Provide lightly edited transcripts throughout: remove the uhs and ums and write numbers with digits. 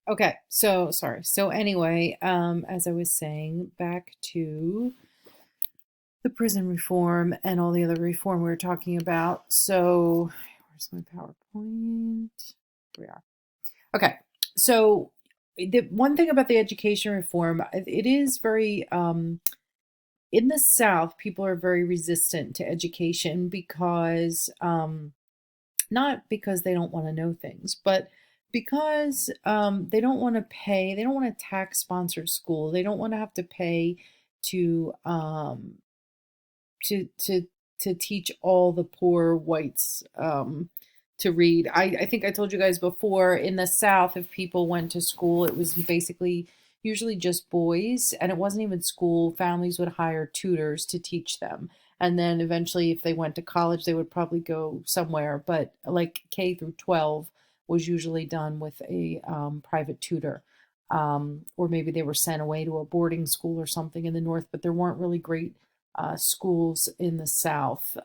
Okay, so sorry. So anyway, as I was saying, back to the prison reform and all the other reform we were talking about. So where's my PowerPoint? Here we are. Okay, so the one thing about the education reform, it is very in the South, people are very resistant to education because not because they don't want to know things, but because they don't want to pay, they don't want a tax sponsored school. They don't want to have to pay to to to to teach all the poor whites to read. I think I told you guys before, in the South, if people went to school, it was basically usually just boys, and it wasn't even school. Families would hire tutors to teach them. And then eventually, if they went to college, they would probably go somewhere. But like K through 12 was usually done with a private tutor. Or maybe they were sent away to a boarding school or something in the North, but there weren't really great schools in the South.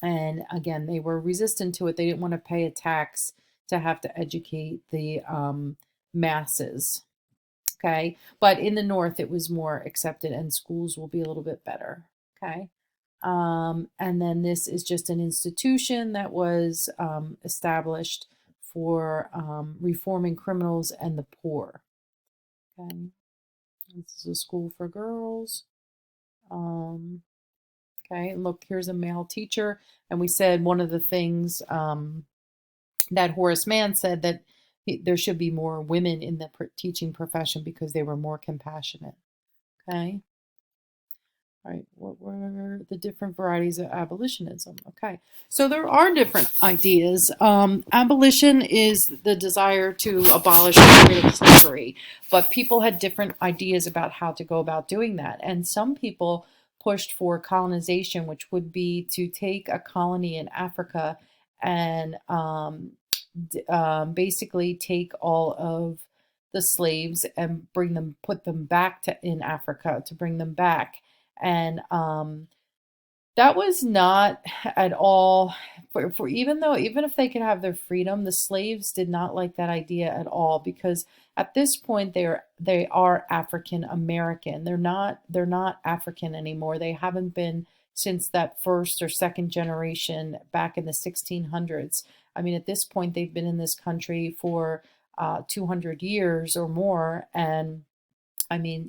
And again, they were resistant to it. They didn't want to pay a tax to have to educate the masses. Okay. But in the North, it was more accepted, and schools will be a little bit better. Okay. And then this is just an institution that was established for reforming criminals and the poor. Okay. This is a school for girls. Um, Okay, look, here's a male teacher. And we said one of the things that Horace Mann said, that there should be more women in the teaching profession because they were more compassionate. Okay, all right, what were the different varieties of abolitionism? Okay, so there are different ideas. Abolition is the desire to abolish slavery, but people had different ideas about how to go about doing that. And some people pushed for colonization, which would be to take a colony in Africa and basically take all of the slaves and bring them, put them back to in Africa, to bring them back. And that was not at all for even though, even if they could have their freedom, the slaves did not like that idea at all, because at this point they are African American. They're not African anymore. They haven't been since that first or second generation back in the 1600s. I mean, at this point they've been in this country for 200 years or more. And I mean,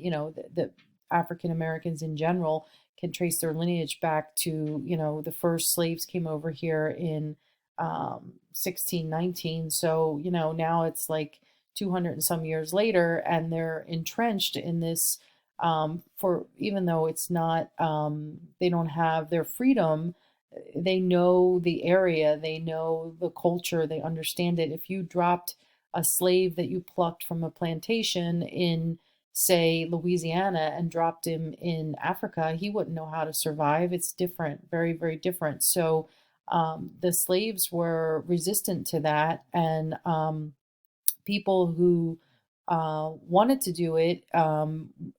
the African Americans in general can trace their lineage back to, the first slaves came over here in 1619. So, now it's like 200 and some years later, and they're entrenched in this, for even though it's not, they don't have their freedom, they know the area, they know the culture, they understand it. If you dropped a slave that you plucked from a plantation in, say, Louisiana, and dropped him in Africa, he wouldn't know how to survive. It's different, very, very different. So the slaves were resistant to that, and people who wanted to do it,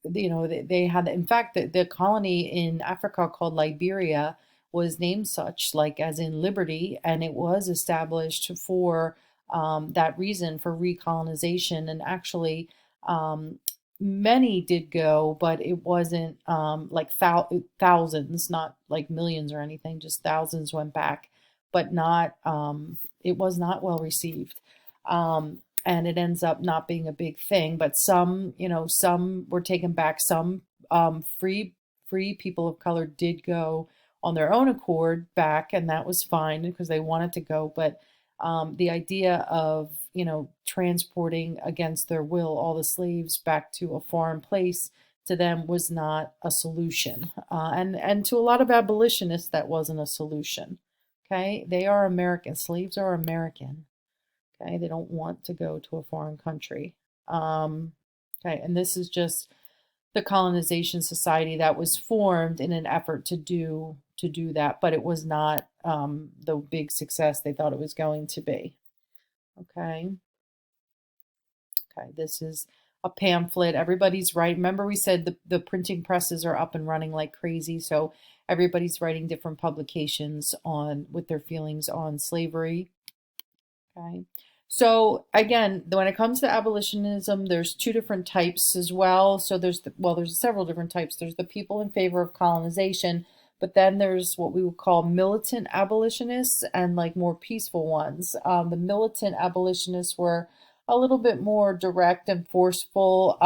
they had, in fact, the colony in Africa called Liberia was named such, like as in liberty, and it was established for that reason, for recolonization. And actually, um, many did go, but it wasn't like thousands, not like millions or anything, just thousands went back, but not, it was not well received. Um, and it ends up not being a big thing. But some, some were taken back. Some free people of color did go on their own accord back, and that was fine because they wanted to go. But the idea of, transporting against their will all the slaves back to a foreign place, to them was not a solution. And to a lot of abolitionists, that wasn't a solution. Okay, they are American. Slaves are American. Okay, they don't want to go to a foreign country. Okay, and this is just the colonization society that was formed in an effort to do that, but it was not the big success they thought it was going to be. Okay, okay, this is a pamphlet. Everybody's writing. Remember, we said the printing presses are up and running like crazy, so everybody's writing different publications on with their feelings on slavery. Okay. So again, when it comes to abolitionism, there's two different types as well. So there's several different types. There's the people in favor of colonization, but then there's what we would call militant abolitionists and like more peaceful ones. The militant abolitionists were a little bit more direct and forceful.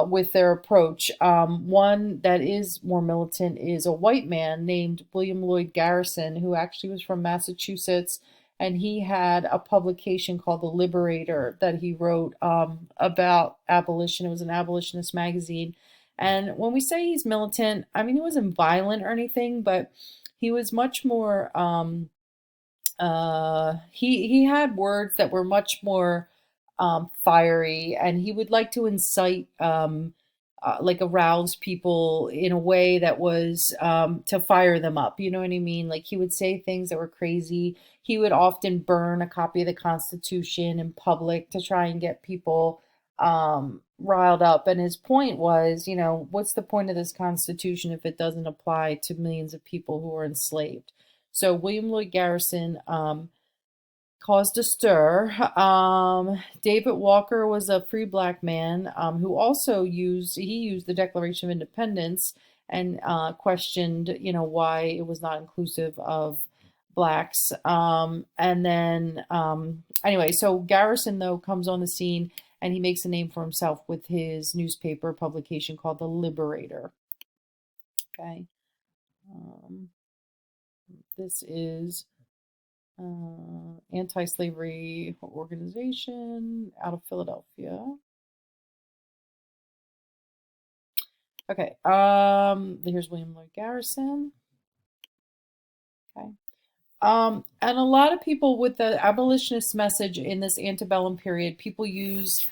With their approach. One that is more militant is a white man named William Lloyd Garrison, who actually was from Massachusetts, and he had a publication called The Liberator that he wrote about abolition. It was an abolitionist magazine. And when we say he's militant, I mean, he wasn't violent or anything, but he was much more, he had words that were much more fiery, and he would like to incite, like arouse people in a way that was to fire them up. You know what I mean? Like he would say things that were crazy. He would often burn a copy of the Constitution in public to try and get people riled up. And his point was, you know, what's the point of this Constitution if it doesn't apply to millions of people who are enslaved? So William Lloyd Garrison caused a stir. David Walker was a free black man who also used the Declaration of Independence and questioned, you know, why it was not inclusive of blacks. And then anyway, so Garrison though comes on the scene and he makes a name for himself with his newspaper publication called The Liberator. Okay. This is anti-slavery organization out of Philadelphia. Okay, here's William Lloyd Garrison. Okay. And a lot of people with the abolitionist message in this antebellum period, people use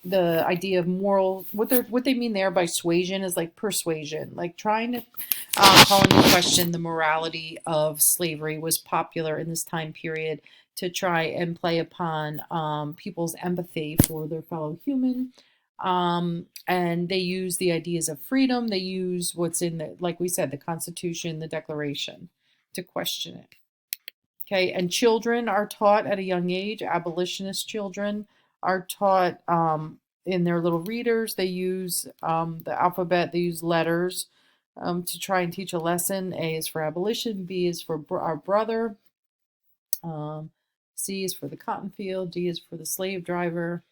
the idea of moral. What they mean there by suasion is like persuasion, like trying to call into question the morality of slavery was popular in this time period to try and play upon people's empathy for their fellow human. And they use the ideas of freedom. They use what's in the, like we said, the Constitution, the Declaration, to question it. Okay, and children are taught at a young age. Abolitionist children are taught in their little readers. They use the alphabet. They use letters to try and teach a lesson. A is for abolition. B is for our brother. C is for the cotton field. D is for the slave driver.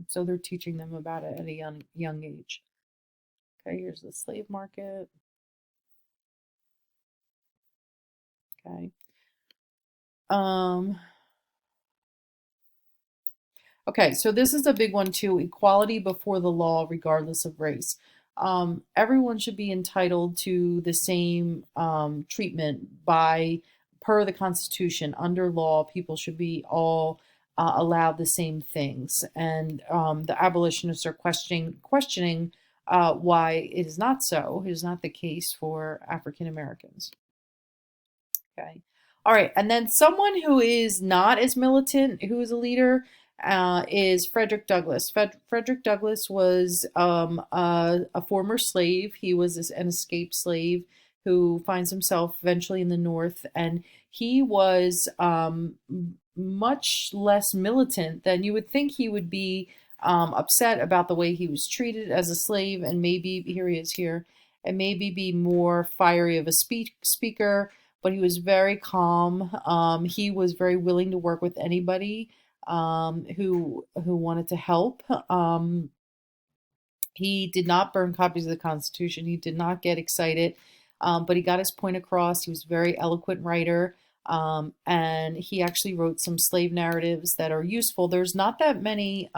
So they're teaching them about it at a young age. Okay, here's the slave market. Okay. Okay, so this is a big one too, equality before the law, regardless of race. Everyone should be entitled to the same treatment per the Constitution. Under law, people should be all allowed the same things. And the abolitionists are questioning why it is not so. It is not the case for African Americans. Okay. All right. And then someone who is not as militant, who is a leader, is Frederick Douglass. Frederick Douglass was a former slave. He was an escaped slave who finds himself eventually in the North. And he was much less militant than you would think he would be, upset about the way he was treated as a slave. And maybe, here he is here, and maybe be more fiery of a speaker, but he was very calm. He was very willing to work with anybody who wanted to help. He did not burn copies of the Constitution. He did not get excited, but he got his point across. He was a very eloquent writer, and he actually wrote some slave narratives that are useful. There's not that many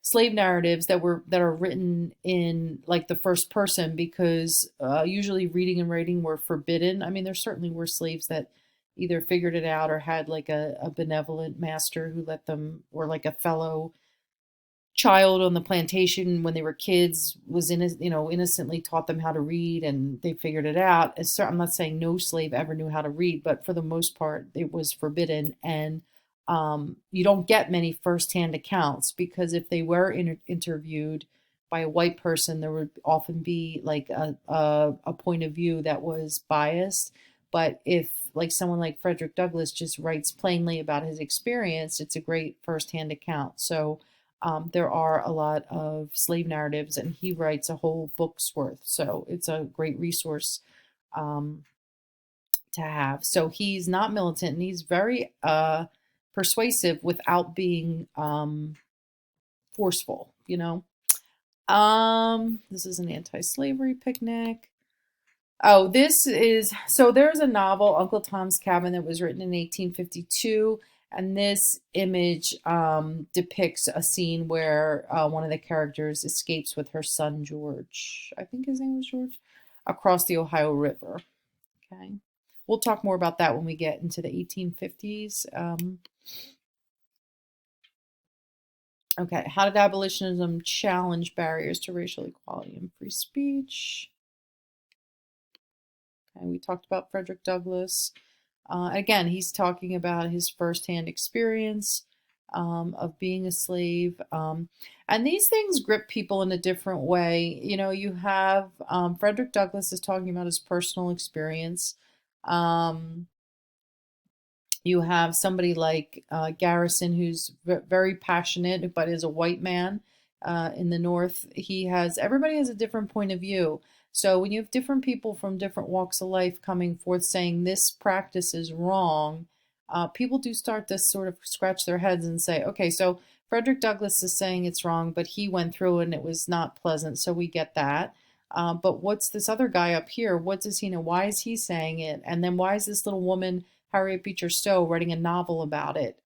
slave narratives that are written in like the first person because usually reading and writing were forbidden. I mean, there certainly were slaves that either figured it out or had like a benevolent master who let them, or like a fellow child on the plantation when they were kids was innocently taught them how to read and they figured it out. I'm not saying no slave ever knew how to read, but for the most part it was forbidden. And you don't get many firsthand accounts because if they were interviewed by a white person, there would often be like a point of view that was biased. But if like someone like Frederick Douglass just writes plainly about his experience, it's a great firsthand account. So there are a lot of slave narratives, and he writes a whole book's worth. So it's a great resource um, to have. So he's not militant, and he's very persuasive without being forceful, you know. This is an anti-slavery picnic. Oh, this is, so there's a novel, Uncle Tom's Cabin, that was written in 1852. And this image depicts a scene where one of the characters escapes with her son, George. I think his name was George, across the Ohio River. Okay. We'll talk more about that when we get into the 1850s. Okay. How did abolitionism challenge barriers to racial equality and free speech? Okay. We talked about Frederick Douglass. Again, he's talking about his firsthand experience of being a slave. And these things grip people in a different way. You know, you have Frederick Douglass is talking about his personal experience. You have somebody like Garrison, who's very passionate, but is a white man in the North. Everybody has a different point of view. So when you have different people from different walks of life coming forth saying this practice is wrong, people do start to sort of scratch their heads and say, okay, so Frederick Douglass is saying it's wrong, but he went through it and it was not pleasant, so we get that. But what's this other guy up here? What does he know? Why is he saying it? And then why is this little woman, Harriet Beecher Stowe, writing a novel about it?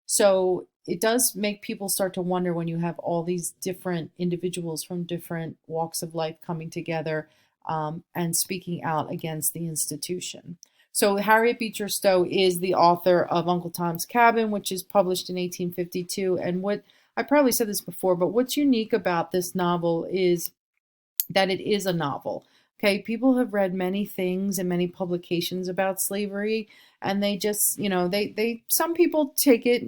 So it does make people start to wonder when you have all these different individuals from different walks of life coming together and speaking out against the institution. So Harriet Beecher Stowe is the author of Uncle Tom's Cabin, which is published in 1852. And what I probably said this before, but what's unique about this novel is that it is a novel. Okay, people have read many things and many publications about slavery, and they just, they some people take it,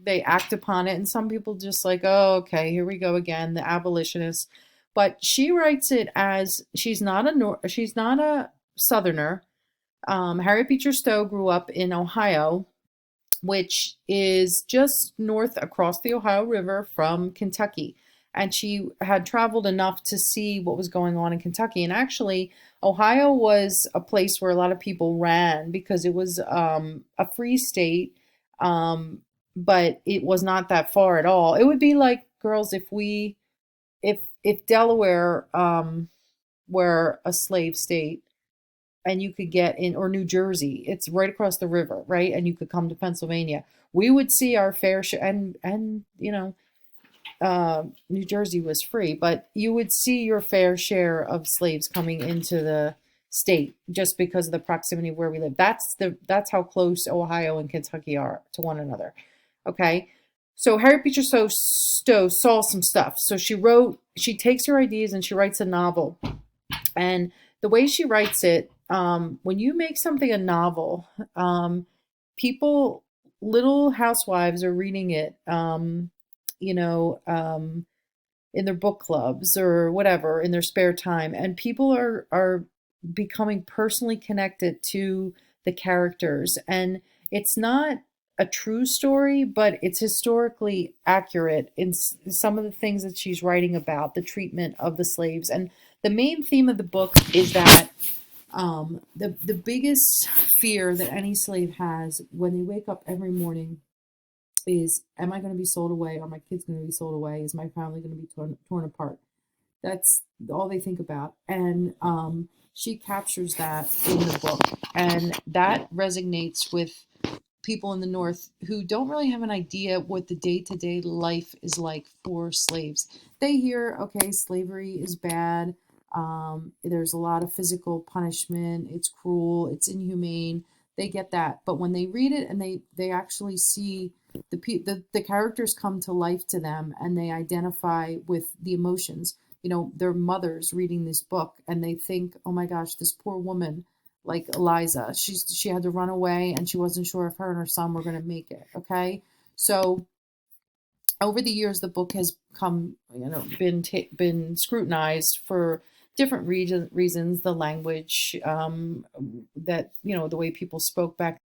they act upon it, and some people just like, oh, okay, here we go again, the abolitionists. But she writes it as she's not a Southerner. Harriet Beecher Stowe grew up in Ohio, which is just north across the Ohio River from Kentucky. And she had traveled enough to see what was going on in Kentucky. And actually, Ohio was a place where a lot of people ran because it was a free state, but it was not that far at all. It would be like, girls, if Delaware were a slave state, and you could get in, or New Jersey, it's right across the river, right? And you could come to Pennsylvania. We would see our fair share, and New Jersey was free, but you would see your fair share of slaves coming into the state just because of the proximity of where we live. That's how close Ohio and Kentucky are to one another. Okay. So Harriet Beecher Stowe saw some stuff. So she takes her ideas and she writes a novel. And the way she writes it, when you make something a novel, little housewives are reading it, in their book clubs or whatever in their spare time, and people are becoming personally connected to the characters. And it's not a true story, but it's historically accurate in some of the things that she's writing about, the treatment of the slaves. And the main theme of the book is that the biggest fear that any slave has when they wake up every morning is, am I going to be sold away? Are my kids going to be sold away? Is my family going to be torn apart? That's all they think about. And she captures that in the book. And that resonates with people in the North who don't really have an idea what the day-to-day life is like for slaves. They hear, okay, slavery is bad. There's a lot of physical punishment. It's cruel. It's inhumane. They get that. But when they read it and they actually see the characters come to life to them, and they identify with the emotions. Their mothers reading this book and they think, oh my gosh, this poor woman, like Eliza, she had to run away and she wasn't sure if her and her son were going to make it. Okay. So over the years, the book has been scrutinized for different reasons, the language, that, the way people spoke back